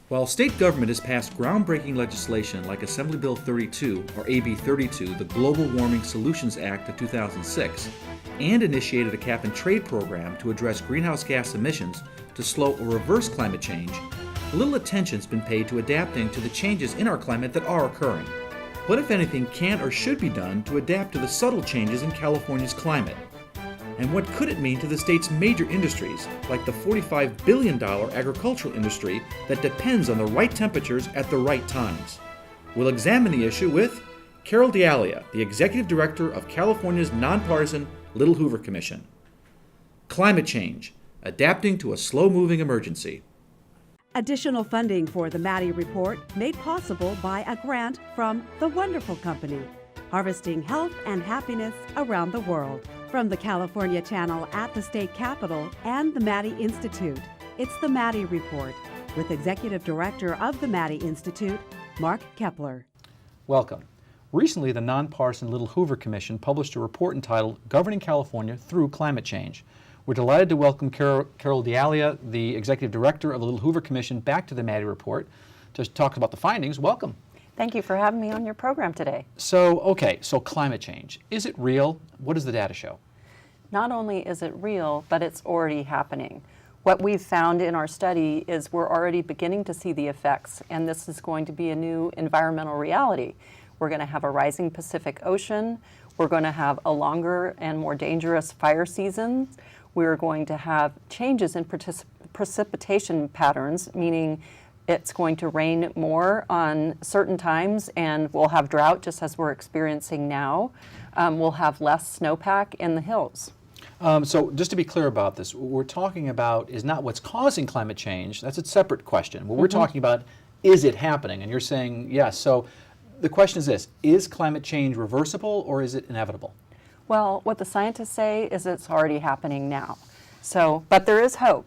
While state government has passed groundbreaking legislation like Assembly Bill 32, or AB 32, the Global Warming Solutions Act of 2006, and initiated a cap-and-trade program to address greenhouse gas emissions to slow or reverse climate change, little attention's been paid to adapting to the changes in our climate that are occurring. What, if anything, can or should be done to adapt to the subtle changes in California's climate? And what could it mean to the state's major industries, like the $45 billion agricultural industry that depends on the right temperatures at the right times? We'll examine the issue with Carol D'Alia, the Executive Director of California's nonpartisan Little Hoover Commission. Climate change, adapting to a slow-moving emergency. Additional funding for the Maddy Report made possible by a grant from The Wonderful Company, harvesting health and happiness around the world. From the California Channel at the State Capitol and the Maddy Institute, it's the Maddy Report with Executive Director of the Maddy Institute, Mark Kepler. Welcome. Recently, the nonpartisan Little Hoover Commission published a report entitled Governing California Through Climate Change. We're delighted to welcome Carol D'Alia, the Executive Director of the Little Hoover Commission, back to the Maddy Report to talk about the findings. Welcome. Thank you for having me on your program today. So climate change. Is it real? What does the data show? Not only is it real, but it's already happening. What we've found in our study is we're already beginning to see the effects, and this is going to be a new environmental reality. We're going to have a rising Pacific Ocean. We're going to have a longer and more dangerous fire season. We're going to have changes in precipitation patterns, meaning it's going to rain more on certain times, and we'll have drought just as we're experiencing now. We'll have less snowpack in the hills. So just to be clear about this, what we're talking about is not what's causing climate change. That's a separate question. What we're talking about, is it happening? And you're saying yes. So the question is this: is climate change reversible or is it inevitable? Well, what the scientists say is it's already happening now. But there is hope.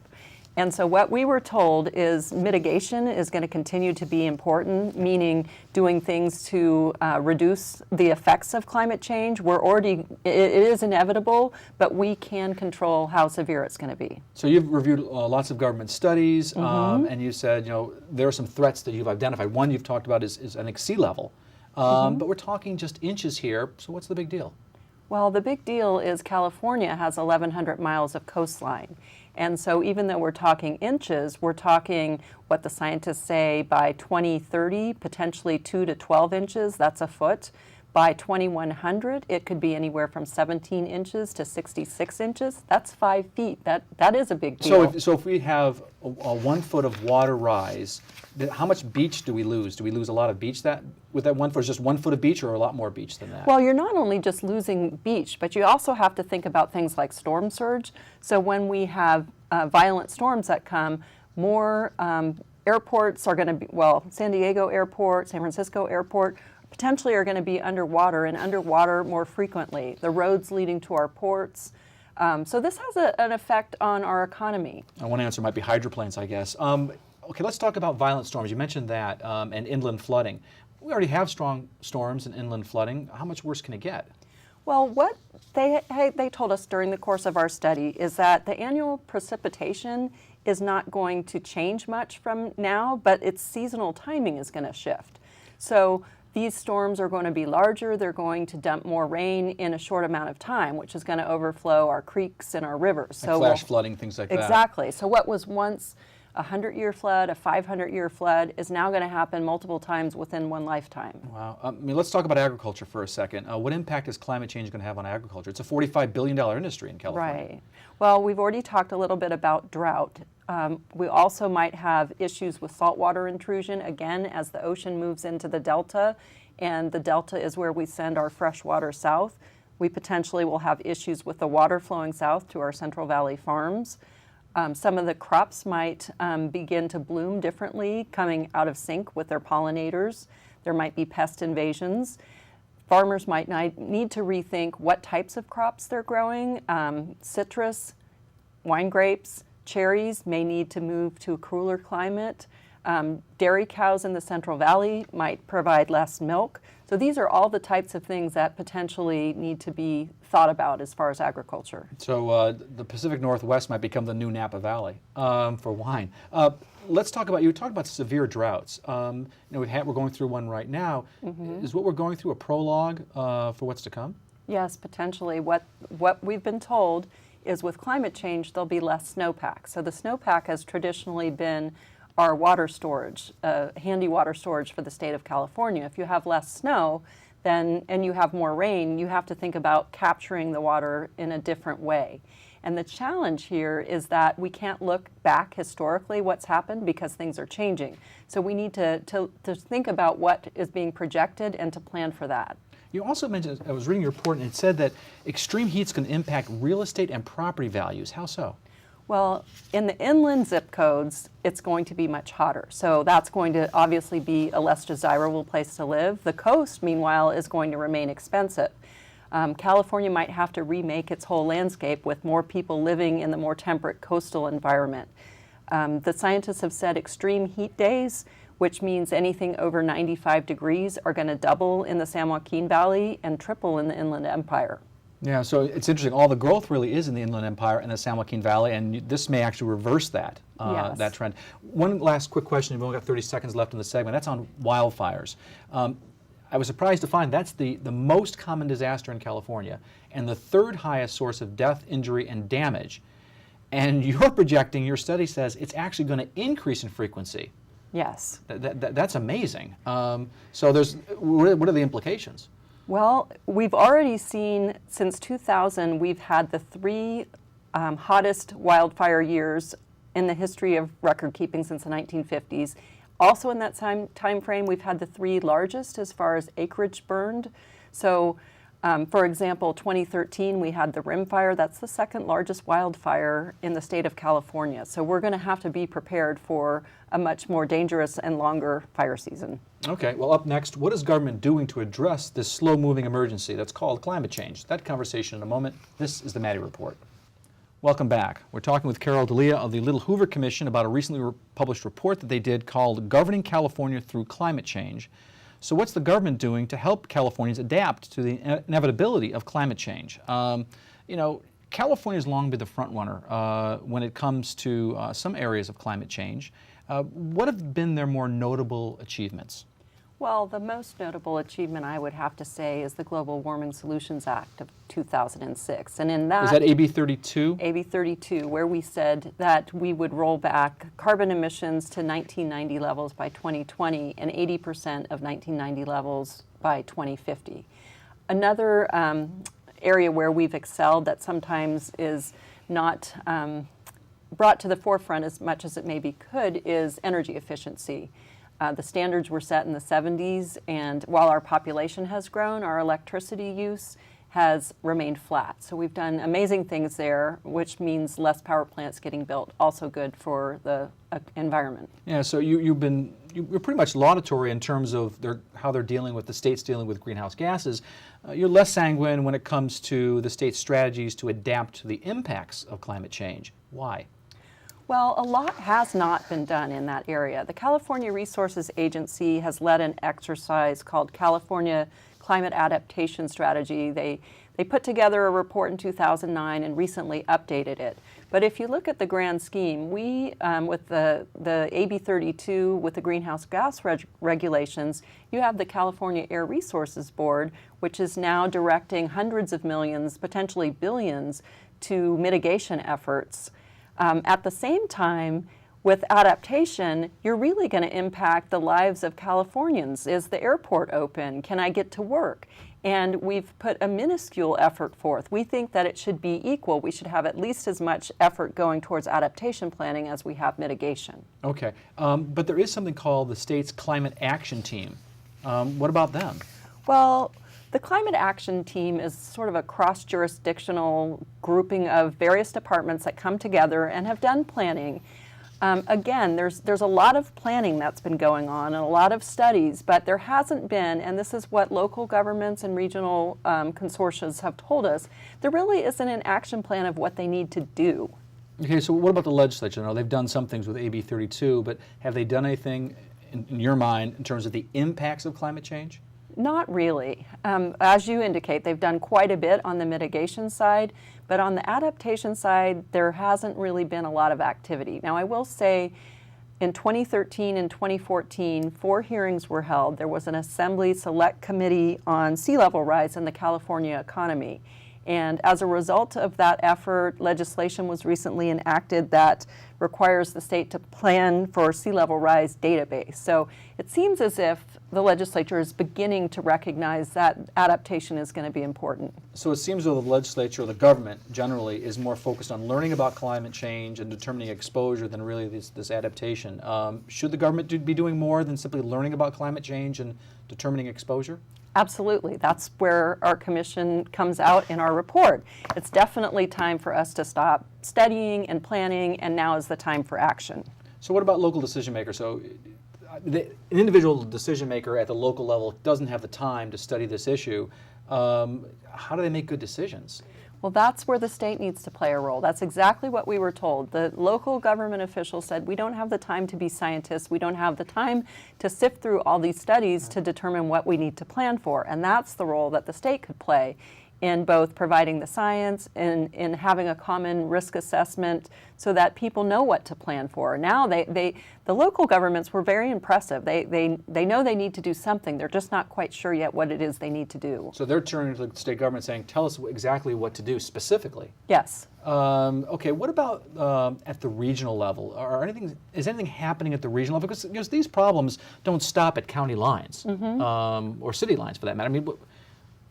And so what we were told is mitigation is going to continue to be important, meaning doing things to reduce the effects of climate change. It is inevitable, but we can control how severe it's going to be. So you've reviewed lots of government studies, and you said, there are some threats that you've identified. One you've talked about is I think, sea level. But we're talking just inches here, so what's the big deal? Well, the big deal is California has 1,100 miles of coastline. And so even though we're talking inches, we're talking what the scientists say by 2030, potentially 2 to 12 inches, that's a foot. By 2100, it could be anywhere from 17 inches to 66 inches. That's 5 feet. That is a big deal. So if we have a 1 foot of water rise, how much beach do we lose? Do we lose a lot of beach with that 1 foot? Is just 1 foot of beach or a lot more beach than that? Well, you're not only just losing beach, but you also have to think about things like storm surge. So when we have violent storms that come, more airports are going to be, San Diego Airport, San Francisco Airport, potentially are going to be underwater more frequently. The roads leading to our ports. So this has an effect on our economy. One answer might be hydroplanes, I guess. Okay, let's talk about violent storms. You mentioned that, and inland flooding. We already have strong storms and inland flooding. How much worse can it get? Well, what they told us during the course of our study is that the annual precipitation is not going to change much from now, but its seasonal timing is going to shift. So these storms are going to be larger. They're going to dump more rain in a short amount of time, which is going to overflow our creeks and our rivers. Like flash flooding, things like that. Exactly. So what was once a 100-year flood, a 500-year flood, is now going to happen multiple times within one lifetime. Wow. Let's talk about agriculture for a second. What impact is climate change going to have on agriculture? It's a $45 billion industry in California. Right. Well, we've already talked a little bit about drought. We also might have issues with saltwater intrusion, again, as the ocean moves into the delta, and the delta is where we send our fresh water south. We potentially will have issues with the water flowing south to our Central Valley farms. Some of the crops might begin to bloom differently, coming out of sync with their pollinators. There might be pest invasions. Farmers might need to rethink what types of crops they're growing. Citrus, wine grapes, cherries may need to move to a cooler climate. Dairy cows in the Central Valley might provide less milk. So these are all the types of things that potentially need to be thought about as far as agriculture. So the Pacific Northwest might become the new Napa Valley for wine. Let's talk about, you talked about severe droughts. We're going through one right now. Is what we're going through a prologue for what's to come? Yes, potentially. What we've been told is with climate change, there'll be less snowpack. So the snowpack has traditionally been our water storage, handy water storage for the state of California. If you have less snow, then, and you have more rain, you have to think about capturing the water in a different way. And the challenge here is that we can't look back historically what's happened because things are changing. So we need to think about what is being projected and to plan for that. You also mentioned, I was reading your report, and it said that extreme heat's going to impact real estate and property values. How so? Well, in the inland zip codes, it's going to be much hotter. So that's going to obviously be a less desirable place to live. The coast, meanwhile, is going to remain expensive. California might have to remake its whole landscape with more people living in the more temperate coastal environment. The scientists have said extreme heat days, which means anything over 95 degrees, are going to double in the San Joaquin Valley and triple in the Inland Empire. Yeah, so it's interesting. All the growth really is in the Inland Empire and the San Joaquin Valley, and this may actually reverse that, Yes. that trend. One last quick question. We've only got 30 seconds left in the segment. That's on wildfires. I was surprised to find that's the most common disaster in California and the third highest source of death, injury, and damage. And you're projecting, your study says, it's actually going to increase in frequency. Yes. That's amazing. So what are the implications? Well, we've already seen since 2000, we've had the three hottest wildfire years in the history of record keeping since the 1950s. Also in that time frame, we've had the three largest as far as acreage burned. So, for example, 2013, we had the Rim Fire. That's the second largest wildfire in the state of California. So we're going to have to be prepared for a much more dangerous and longer fire season. Okay, well, up next, what is government doing to address this slow-moving emergency that's called climate change? That conversation in a moment. This is the Maddy Report. Welcome back. We're talking with Carol D'Elia of the Little Hoover Commission about a recently published report that they did called Governing California Through Climate Change. So what's the government doing to help Californians adapt to the inevitability of climate change? California's long been the front runner when it comes to some areas of climate change. What have been their more notable achievements? Well, the most notable achievement I would have to say is the Global Warming Solutions Act of 2006. And in that... Is that AB 32? AB 32, where we said that we would roll back carbon emissions to 1990 levels by 2020 and 80% of 1990 levels by 2050. Another area where we've excelled that sometimes is not brought to the forefront as much as it maybe could is energy efficiency. The standards were set in the 70s, and while our population has grown, our electricity use has remained flat. So we've done amazing things there, which means less power plants getting built, also good for the environment. Yeah, so you're pretty much laudatory in terms of how they're dealing with, the state's dealing with greenhouse gases. You're less sanguine when it comes to the state's strategies to adapt to the impacts of climate change. Why? Well, a lot has not been done in that area. The California Resources Agency has led an exercise called California Climate Adaptation Strategy. They put together a report in 2009 and recently updated it. But if you look at the grand scheme, we, with the AB 32, with the greenhouse gas regulations, you have the California Air Resources Board, which is now directing hundreds of millions, potentially billions, to mitigation efforts. At the same time, with adaptation, you're really going to impact the lives of Californians. Is the airport open? Can I get to work? And we've put a minuscule effort forth. We think that it should be equal. We should have at least as much effort going towards adaptation planning as we have mitigation. Okay, but there is something called the state's Climate Action Team. What about them? Well, the Climate Action Team is sort of a cross-jurisdictional grouping of various departments that come together and have done planning. Again, there's a lot of planning that's been going on and a lot of studies, but there hasn't been, and this is what local governments and regional consortia have told us, there really isn't an action plan of what they need to do. Okay, so what about the legislature? Now, they've done some things with AB 32, but have they done anything in your mind in terms of the impacts of climate change? Not really. As you indicate, they've done quite a bit on the mitigation side, but on the adaptation side, there hasn't really been a lot of activity. Now, I will say in 2013 and 2014, 4 hearings were held. There was an Assembly Select Committee on sea level rise in the California economy. And as a result of that effort, legislation was recently enacted that requires the state to plan for sea level rise database. So it seems as if the legislature is beginning to recognize that adaptation is going to be important. So it seems though the legislature or the government generally is more focused on learning about climate change and determining exposure than really this adaptation. Should the government be doing more than simply learning about climate change and determining exposure? Absolutely. That's where our commission comes out in our report. It's definitely time for us to stop studying and planning, and now is the time for action. So what about local decision makers? So an individual decision maker at the local level doesn't have the time to study this issue. How do they make good decisions? Well, that's where the state needs to play a role. That's exactly what we were told. The local government officials said, we don't have the time to be scientists. We don't have the time to sift through all these studies to determine what we need to plan for. And that's the role that the state could play in both providing the science and in having a common risk assessment so that people know what to plan for. Now, the local governments were very impressive. They know they need to do something. They're just not quite sure yet what it is they need to do. So they're turning to the state government saying, tell us exactly what to do specifically. Yes. Okay, what about at the regional level? Is anything happening at the regional level? Because these problems don't stop at county lines or city lines for that matter. I mean,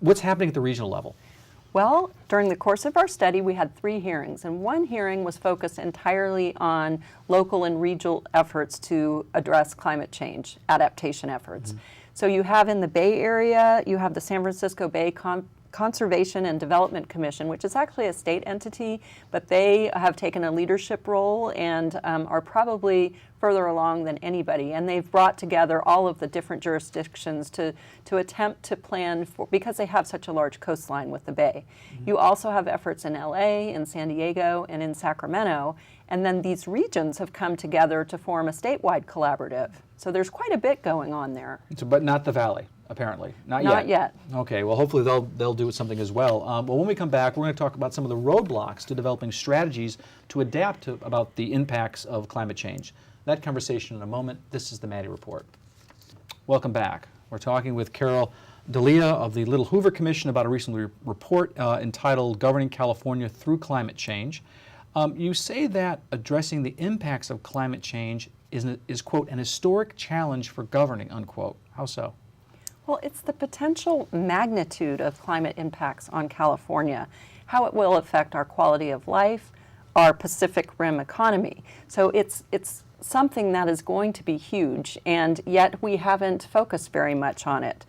what's happening at the regional level? Well, during the course of our study, we had 3 hearings, and one hearing was focused entirely on local and regional efforts to address climate change adaptation efforts. So you have in the Bay Area, you have the San Francisco Bay Conservation and Development Commission, which is actually a state entity, but they have taken a leadership role and are probably further along than anybody. And they've brought together all of the different jurisdictions to attempt to plan for, because they have such a large coastline with the Bay. You also have efforts in LA, in San Diego, and in Sacramento. And then these regions have come together to form a statewide collaborative. So there's quite a bit going on there. But not the Valley, apparently. Not yet. Okay, well, hopefully they'll do something as well. Well, when we come back, we're going to talk about some of the roadblocks to developing strategies to adapt to about the impacts of climate change. That conversation in a moment. This is the Maddy Report. Welcome back. We're talking with Carol D'Elia of the Little Hoover Commission about a recent report entitled Governing California Through Climate Change. You say that addressing the impacts of climate change is, quote, an historic challenge for governing, unquote. How so? Well, it's the potential magnitude of climate impacts on California, how it will affect our quality of life, our Pacific Rim economy. So it's something that is going to be huge, and yet we haven't focused very much on it.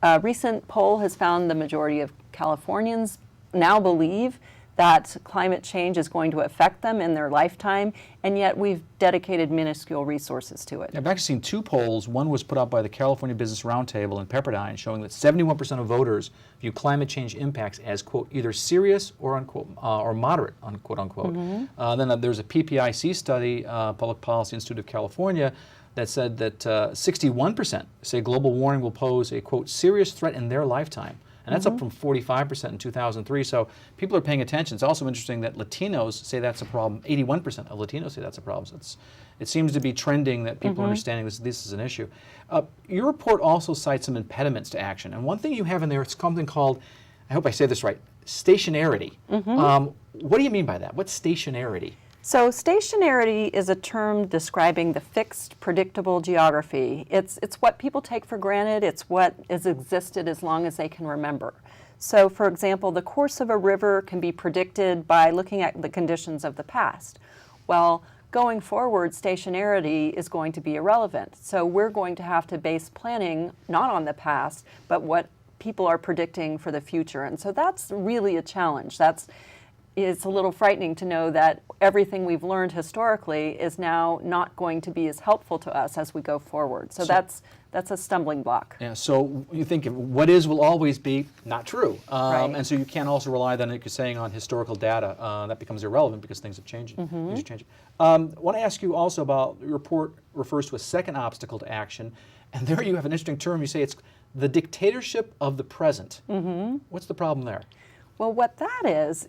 A recent poll has found the majority of Californians now believe that climate change is going to affect them in their lifetime, and yet we've dedicated minuscule resources to it. I've actually seen 2 polls. One was put out by the California Business Roundtable in Pepperdine, showing that 71% of voters view climate change impacts as, quote, either serious or, unquote, or moderate, unquote, unquote. Then there's a PPIC study, Public Policy Institute of California, that said that 61% say global warming will pose a, quote, serious threat in their lifetime. And that's up from 45% in 2003. So people are paying attention. It's also interesting that Latinos say that's a problem. 81% of Latinos say that's a problem. So it seems to be trending that people are understanding this is an issue. Your report also cites some impediments to action. And one thing you have in there is something called, I hope I say this right, stationarity. What do you mean by that? What's stationarity? So stationarity is a term describing the fixed, predictable geography. It's what people take for granted. It's what has existed as long as they can remember. So, for example, the course of a river can be predicted by looking at the conditions of the past. Well, going forward, stationarity is going to be irrelevant. So we're going to have to base planning not on the past, but what people are predicting for the future. And so that's really a challenge. it's a little frightening to know that everything we've learned historically is now not going to be as helpful to us as we go forward. So that's a stumbling block. Yeah, so you think what is will always be not true. Right. And so you can't also rely then, like you're saying, on historical data. That becomes irrelevant because things have changed. Things are changing. I want to ask you also about, your report refers to a second obstacle to action, and there you have an interesting term. You say it's the dictatorship of the present. What's the problem there? Well, what that is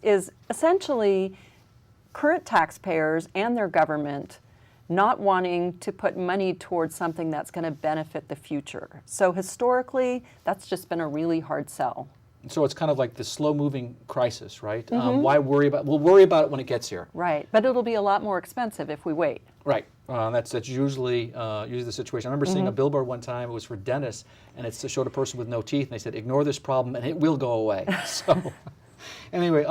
essentially current taxpayers and their government not wanting to put money towards something that's going to benefit the future. So historically, that's just been a really hard sell. So it's kind of like the slow-moving crisis, right? Why worry about? We'll worry about it when it gets here. Right, but it'll be a lot more expensive if we wait. Right. That's usually the situation. I remember seeing a billboard one time. It was for dentists, and it showed a person with no teeth, and they said, "Ignore this problem, and it will go away." So, anyway,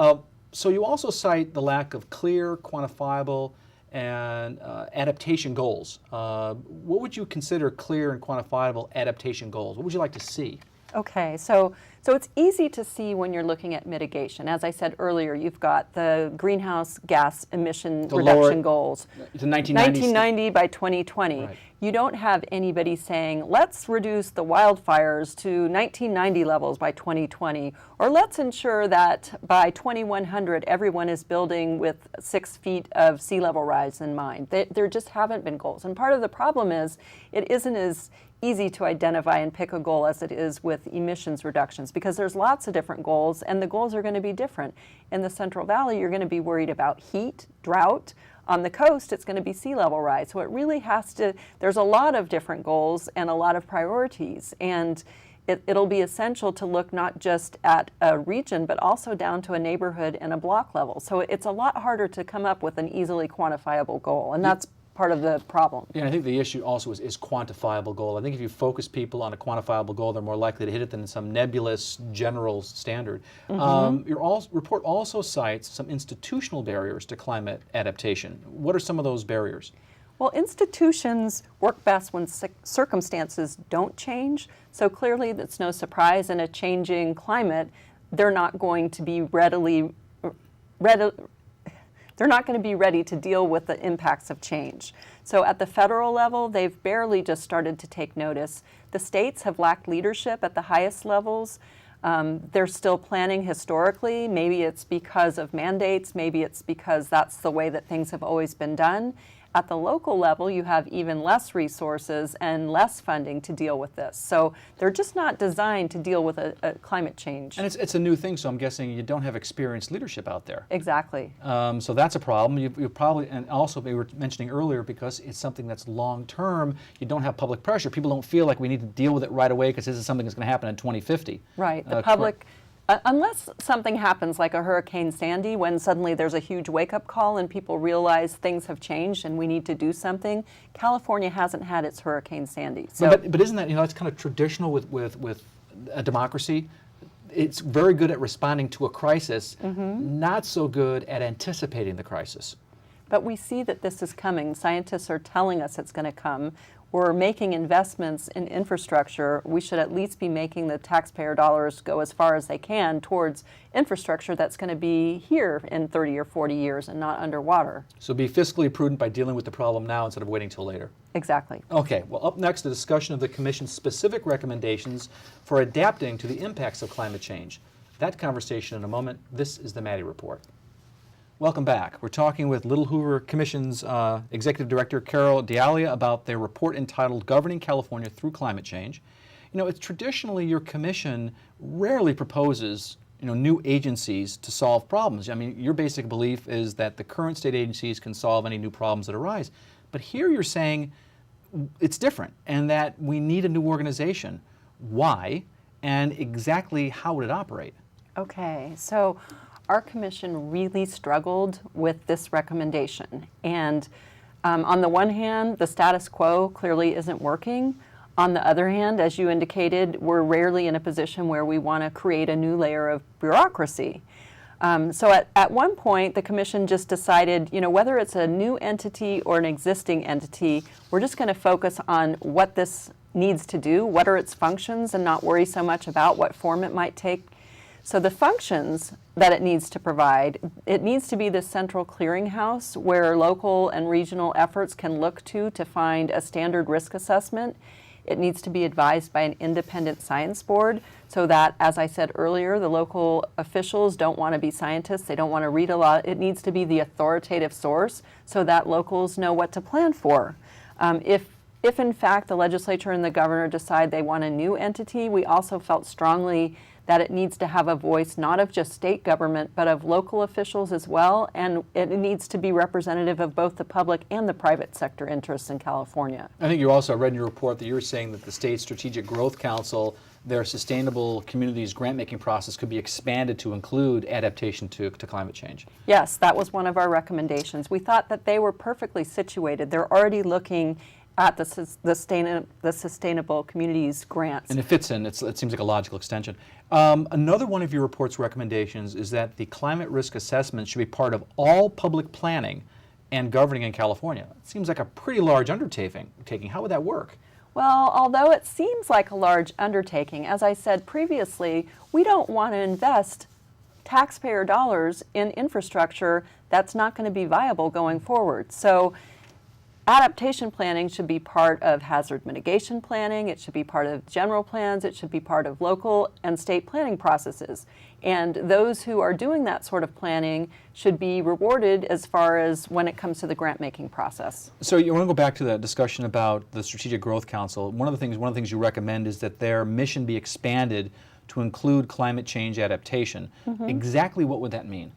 so you also cite the lack of clear, quantifiable, and adaptation goals. What would you consider clear and quantifiable adaptation goals? What would you like to see? Okay, so it's easy to see when you're looking at mitigation. As I said earlier, you've got the greenhouse gas emission reduction goals. To 1990 by 2020. Right. You don't have anybody saying, let's reduce the wildfires to 1990 levels by 2020, or let's ensure that by 2100 everyone is building with 6 feet of sea level rise in mind. There just haven't been goals. And part of the problem is it isn't as easy to identify and pick a goal as it is with emissions reductions, because there's lots of different goals and the goals are going to be different. In the Central Valley, you're going to be worried about heat, drought. On the coast, it's going to be sea level rise. So it really has to, there's a lot of different goals and a lot of priorities. And it'll be essential to look not just at a region, but also down to a neighborhood and a block level. So it's a lot harder to come up with an easily quantifiable goal. And that's part of the problem. Yeah, I think the issue also is quantifiable goal. I think if you focus people on a quantifiable goal, they're more likely to hit it than some nebulous general standard. Your report also cites some institutional barriers to climate adaptation. What are some of those barriers? Well, institutions work best when circumstances don't change. So clearly, it's no surprise in a changing climate, they're not going to be they're not going to be ready to deal with the impacts of change. So at the federal level, they've barely just started to take notice. The states have lacked leadership at the highest levels. They're still planning historically. Maybe it's because of mandates. Maybe it's because that's the way that things have always been done. At the local level, you have even less resources and less funding to deal with this. So they're just not designed to deal with a climate change. And it's a new thing, so I'm guessing you don't have experienced leadership out there. Exactly. So that's a problem. You probably, and also we were mentioning earlier, because it's something that's long term, you don't have public pressure. People don't feel like we need to deal with it right away because this is something that's going to happen in 2050. Right. The public, unless something happens like a Hurricane Sandy, when suddenly there's a huge wake-up call and people realize things have changed and we need to do something. California hasn't had its Hurricane Sandy. So, but isn't that, it's kind of traditional with a democracy? It's very good at responding to a crisis, not so good at anticipating the crisis. But we see that this is coming. Scientists are telling us it's going to come. We're making investments in infrastructure. We should at least be making the taxpayer dollars go as far as they can towards infrastructure that's going to be here in 30 or 40 years and not underwater. So be fiscally prudent by dealing with the problem now instead of waiting till later. Exactly. Okay, well, up next, a discussion of the Commission's specific recommendations for adapting to the impacts of climate change. That conversation in a moment. This is the Maddy Report. Welcome back. We're talking with Little Hoover Commission's Executive Director Carol Dialia about their report entitled Governing California Through Climate Change. It's traditionally your commission rarely proposes new agencies to solve problems. I mean, your basic belief is that the current state agencies can solve any new problems that arise. But here you're saying it's different and that we need a new organization. Why? And exactly how would it operate? Okay, so our commission really struggled with this recommendation. And on the one hand, the status quo clearly isn't working. On the other hand, as you indicated, we're rarely in a position where we want to create a new layer of bureaucracy. So at one point, the commission just decided, whether it's a new entity or an existing entity, we're just going to focus on what this needs to do, what are its functions, and not worry so much about what form it might take. So the functions that it needs to provide, it needs to be the central clearinghouse where local and regional efforts can look to find a standard risk assessment. It needs to be advised by an independent science board so that, as I said earlier, the local officials don't want to be scientists, they don't want to read a lot. It needs to be the authoritative source so that locals know what to plan for. If in fact the legislature and the governor decide they want a new entity, we also felt strongly that it needs to have a voice not of just state government, but of local officials as well, and it needs to be representative of both the public and the private sector interests in California. I think you also read in your report that you were saying that the State Strategic Growth Council, their sustainable communities grant-making process could be expanded to include adaptation to climate change. Yes, that was one of our recommendations. We thought that they were perfectly situated. They're already looking at the Sustainable Communities grants. And it fits in. It seems like a logical extension. Another one of your report's recommendations is that the climate risk assessment should be part of all public planning and governing in California. It seems like a pretty large undertaking. How would that work? Well, although it seems like a large undertaking, as I said previously, we don't want to invest taxpayer dollars in infrastructure that's not going to be viable going forward. So adaptation planning should be part of hazard mitigation planning, it should be part of general plans, it should be part of local and state planning processes. And those who are doing that sort of planning should be rewarded as far as when it comes to the grant making process. So you want to go back to that discussion about the Strategic Growth Council. One of the things you recommend is that their mission be expanded to include climate change adaptation. Mm-hmm. Exactly what would that mean?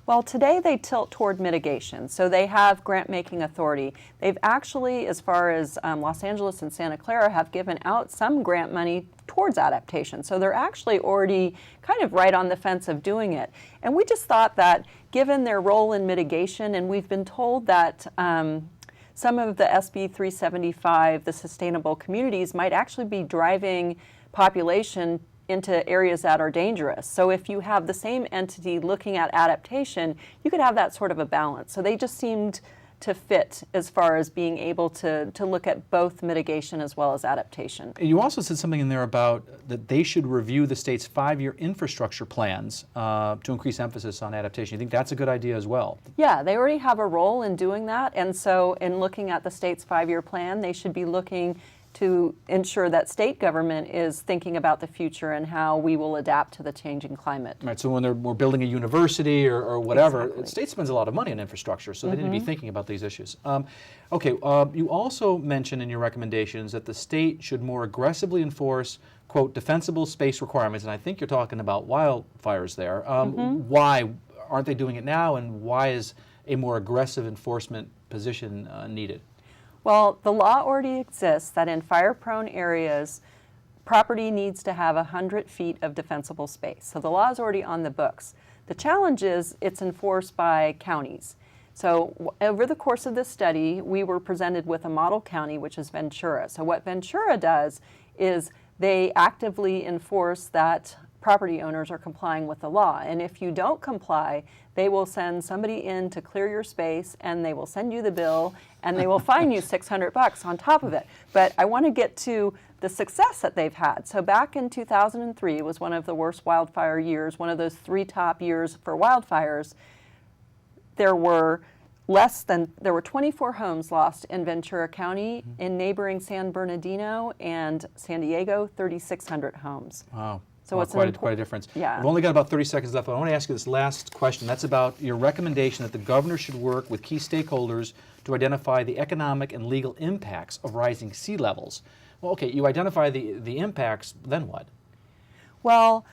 Well, today they tilt toward mitigation, so they have grant-making authority. They've actually, as far as Los Angeles and Santa Clara, have given out some grant money towards adaptation. So they're actually already kind of right on the fence of doing it. And we just thought that given their role in mitigation, and we've been told that some of the SB 375, the sustainable communities, might actually be driving population into areas that are dangerous. So if you have the same entity looking at adaptation, you could have that sort of a balance. So they just seemed to fit as far as being able to look at both mitigation as well as adaptation. You also said something in there about that they should review the state's 5-year infrastructure plans to increase emphasis on adaptation. You think that's a good idea as well? Yeah, they already have a role in doing that, and so in looking at the state's 5-year plan, they should be looking to ensure that state government is thinking about the future and how we will adapt to the changing climate. Right, so when we're building a university or whatever, Exactly. The state spends a lot of money on infrastructure, so they need to be thinking about these issues. You also mentioned in your recommendations that the state should more aggressively enforce, quote, defensible space requirements, and I think you're talking about wildfires there. Why aren't they doing it now, and why is a more aggressive enforcement position needed? Well, the law already exists that in fire-prone areas, property needs to have 100 feet of defensible space. So the law is already on the books. The challenge is it's enforced by counties. So over the course of this study, we were presented with a model county, which is Ventura. So what Ventura does is they actively enforce that property owners are complying with the law. And if you don't comply, they will send somebody in to clear your space, and they will send you the bill, and they will fine you $600 on top of it. But I want to get to the success that they've had. So back in 2003 was one of the worst wildfire years, one of those 3 top years for wildfires. There were 24 homes lost in Ventura County. In neighboring San Bernardino and San Diego, 3,600 homes. Wow. So it's quite a difference. Yeah. We've only got about 30 seconds left, but I want to ask you this last question. That's about your recommendation that the governor should work with key stakeholders to identify the economic and legal impacts of rising sea levels. Well, okay, you identify the impacts, then what? Well,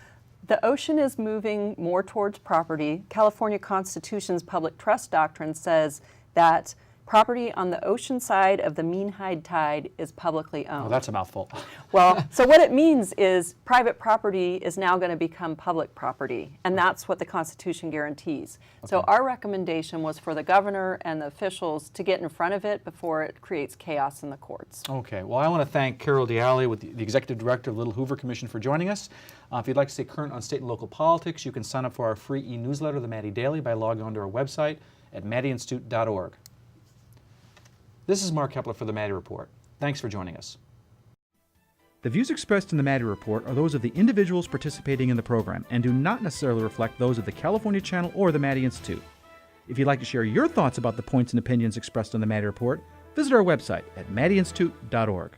the ocean is moving more towards property. California Constitution's public trust doctrine says that property on the ocean side of the mean high tide is publicly owned. Oh, that's a mouthful. Well, so what it means is private property is now going to become public property, and that's what the Constitution guarantees. Okay. So our recommendation was for the governor and the officials to get in front of it before it creates chaos in the courts. Okay. Well, I want to thank Carol Dialli, with the Executive Director of Little Hoover Commission, for joining us. If you'd like to stay current on state and local politics, you can sign up for our free e-newsletter, The Maddy Daily, by logging onto our website at maddyinstitute.org. This is Mark Kepler for the Maddy Report. Thanks for joining us. The views expressed in the Maddy Report are those of the individuals participating in the program and do not necessarily reflect those of the California Channel or the Maddy Institute. If you'd like to share your thoughts about the points and opinions expressed on the Maddy Report, visit our website at maddyinstitute.org.